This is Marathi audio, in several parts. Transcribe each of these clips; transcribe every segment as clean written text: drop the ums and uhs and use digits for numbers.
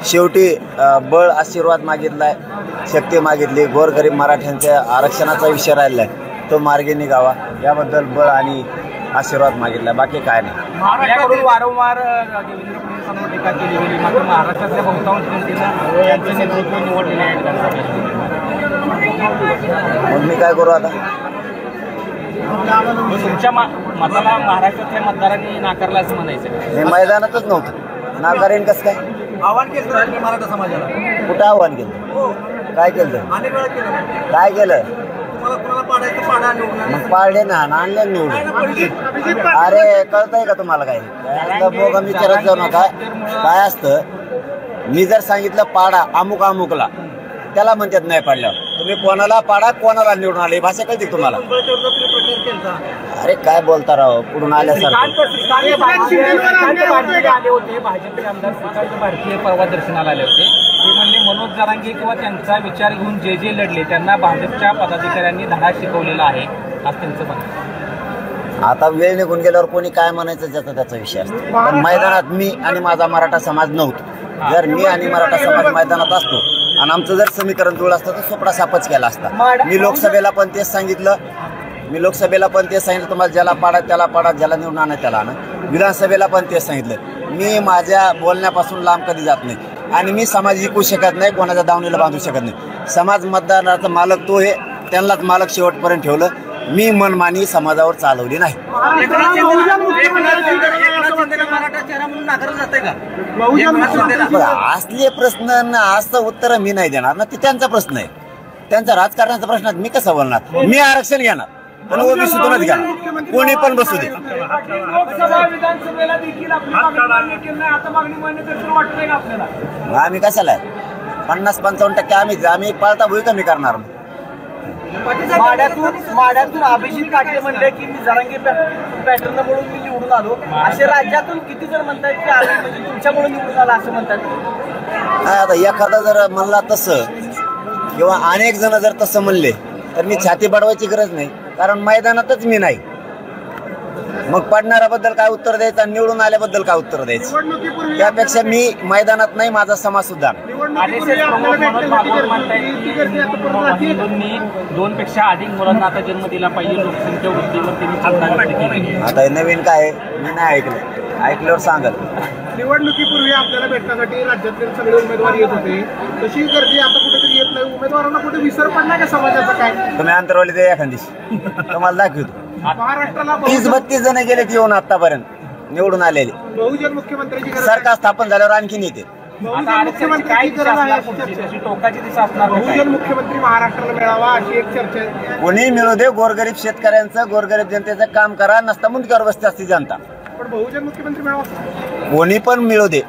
शेवटी बळ आशीर्वाद मागितलाय, शक्ती मागितली, गोरगरीब मराठ्यांच्या आरक्षणाचा विषय राहिला आहे तो मार्गी निघावा याबद्दल बळ आणि आशीर्वाद मागितला, बाकी काय नाही। महाराष्ट्राकडून वारंवार देवेंद्र फडणवीसांवर टीका केली गेली, मात्र महाराष्ट्रातल्या बहुतांश जनतेनं यांचं नेतृत्व निवडलेलं आहे। मग मी काय करू आता? तुमच्या मताला महाराष्ट्रातल्या मतदारांनी नाकारला असं म्हणायचं? मी मैदानातच नव्हतं, नाकारेन कसं काय? आव्हान केलं मराठा समाजाला? कुठं आव्हान केलं? काय केलं? काय केलं? मग पाडले ना, आणले निवडून। अरे कळतंय का तुम्हाला? काय बोगा विचारत जाऊ नका। काय असतं, मी जर सांगितलं पाडा अमुक अमुकला, त्याला म्हणतात नाही पाडल्यावर। तुम्ही कोणाला पाडा, कोणाला निवडून आले, भाषा कळते तुम्हाला? अरे काय बोलता राव, कुठून आल्यासारखं? आले होते भाजपचे आमदार श्रीकांत भारतीय परवा दर्शनाला आले होते, ते म्हणले मनोज जरांगे किंवा त्यांचा विचार घेऊन जे जे लढले त्यांना भाजपच्या पदाधिकाऱ्यांनी धडा शिकवलेला आहे असं त्यांचं म्हणणं। आता वेळ निघून गेल्यावर कोणी काय म्हणायचं त्याचा विषय असतो, पण मैदानात मी आणि माझा मराठा समाज नव्हतो। जर मी आणि मराठा समाज मैदानात असतो आणि आमचं जर समीकरण जुळलं असतं तर सोपडा सापच केला असता। मी लोकसभेला पण तेच सांगितलं, तुम्हाला ज्याला पाडा त्याला पाडा, ज्याला निवडून आणा त्याला आणा। विधानसभेला पण तेच सांगितलं। मी माझ्या बोलण्यापासून लांब कधी जात नाही आणि मी समाज विकू शकत नाही, कोणाच्या दावणीला बांधू शकत नाही। समाज मतदाराचा मालक तो आहे, त्यांनाच मालक शेवटपर्यंत ठेवलं। मी मनमानी समाजावर चालवली नाही। असले प्रश्न असं उत्तर मी नाही देणार ना, ते त्यांचा प्रश्न आहे, त्यांचा राजकारणाचा प्रश्न आहे। मी कसं बोलणार? मी आरक्षण घेणार पण ओबीसीतूनच घेणार, कोणी पण बसू दे। आम्ही कशाला 50-55% आम्ही पाळता भूमी कमी करणार। माड्यातून अभिजित काटे म्हणले की मी जरांगे पॅटर्न म्हणून मी निवडून आलो, असे राज्यातून किती जण म्हणतात की म्हणजे तुमच्यामुळे निवडून आला असं म्हणतात? आता एखादा जर म्हणला तसं किंवा अनेक जण जर तसं म्हणले तर मी छाती बडवायची गरज नाही, कारण मैदानातच मी नाही। मग पडणाऱ्याबद्दल काय उत्तर द्यायचं आणि निवडून आल्याबद्दल काय उत्तर द्यायचं? त्यापेक्षा मी मैदानात नाही, माझा समाज सुद्धा। 2पेक्षा अधिक मुलांना आता जन्म दिला पाहिजे, लोकसंख्या वृद्धीवर आता नवीन काय मी नाही ऐकल्यावर सांगल। निवडणुकीपूर्वी आपल्याला भेटण्यासाठी राज्यातील सगळे उमेदवार येत होते, तशी गर्दी आता कुठेतरी येत नाही। उमेदवारांना कुठे विसर पडला का समाजाचा? काय तुम्ही अंतरवाली दे एखादी तुम्हाला दाखवतो। महाराष्ट्राला 30-32 जण गेले येऊन आतापर्यंत निवडून आलेले। बहुजन मुख्यमंत्र्यांची सरकार स्थापन झाल्यावर आणखीन येते। बहुजन मुख्यमंत्री महाराष्ट्राला मिळावा अशी एक चर्चा आहे। कोणी मिळू दे, गोरगरीब शेतकऱ्यांचं, गोरगरीब जनतेचं काम करा, नसता मुंडक्यावर बसते असते जनता। पण बहुजन मुख्यमंत्री मिळावा, कोणी पण मिळू दे,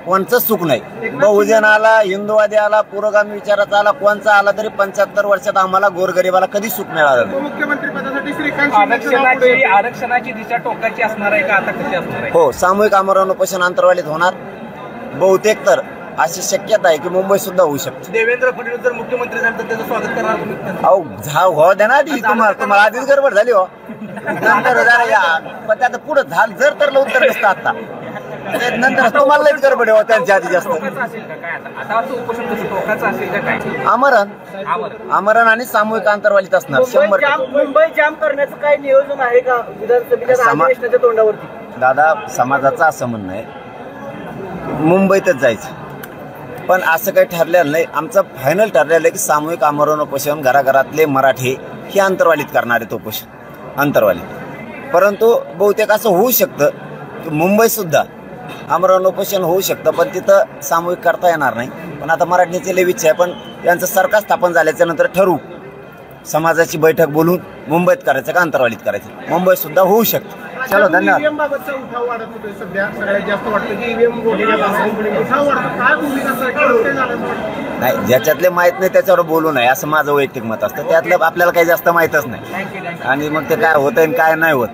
कोणचं चूक नाही। बहुजन आला, हिंदूवादी आला, पुरोगामी विचाराचा आला, कोणचा आला तरी 75 वर्षात आम्हाला गोरगरिबाला कधी सुख मिळालं नाही। मुख्यमंत्री पदासाठी श्रीकांत आरक्षणाची दिशा टोकाची असणार आहे का, आता कशी असणार आहे? हो, सामूहिक आमरण उपोषण अंतर्वालीत होणार बहुतेक, तर अशी शक्यता आहे की मुंबई सुद्धा होऊ शकते। देवेंद्र फडणवीस जर मुख्यमंत्री झाले तर त्याचं स्वागत करणार तुम्ही? अहो हो द्या ना आधी, तुम्हाला आधीच गडबड झाली हो, नंतर पण त्यात पुढे झालं जर तर उत्तर नसतं आता, नंतर तुम्हाला लईच गडबड आहे त्यांच्या आधी जास्त। आमरण आणि सामूहिक अंतर्वालीत असणार 100%। मुंबई जाम करण्याचं काय नियोजन आहे का विधानसभेच्या अधिवेशनाच्या तोंडावरती? दादा, समाजाचं असं म्हणणं आहे मुंबईतच जायचं, पण असं काही ठरलेलं नाही। आमचं फायनल ठरलेलं आहे की सामूहिक आमरण उपोषण घराघरातले मराठी हे अंतर्वालीत करणार आहेत उपोषण अंतर्वालीत। परंतु बहुतेक असं होऊ शकतं की मुंबई सुद्धा आमरण उपोषण होऊ शकतं, पण तिथं सामूहिक करता येणार नाही। पण आता मराठीचे लय इच्छा आहे, पण यांचं सरकार स्थापन झाल्याच्या नंतर ठरवू समाजाची बैठक बोलून मुंबईत करायचं का अंतर्वालीत करायचं, मुंबईत सुद्धा होऊ शकतं। चलो, धन्यवाद। ईव्हीएम बाबतचा उठाव वाढत होतोय सध्या, सगळ्यात जास्त वाटतं की ईव्हीएम उठाव वाढतो, काय भूमिका नाही, ज्याच्यातले माहित नाही त्याच्यावर बोलू नये असं माझं वैयक्तिक मत असतं। त्यातलं आपल्याला काही जास्त माहीतच नाही आणि मग ते काय होतं आणि काय नाही होत।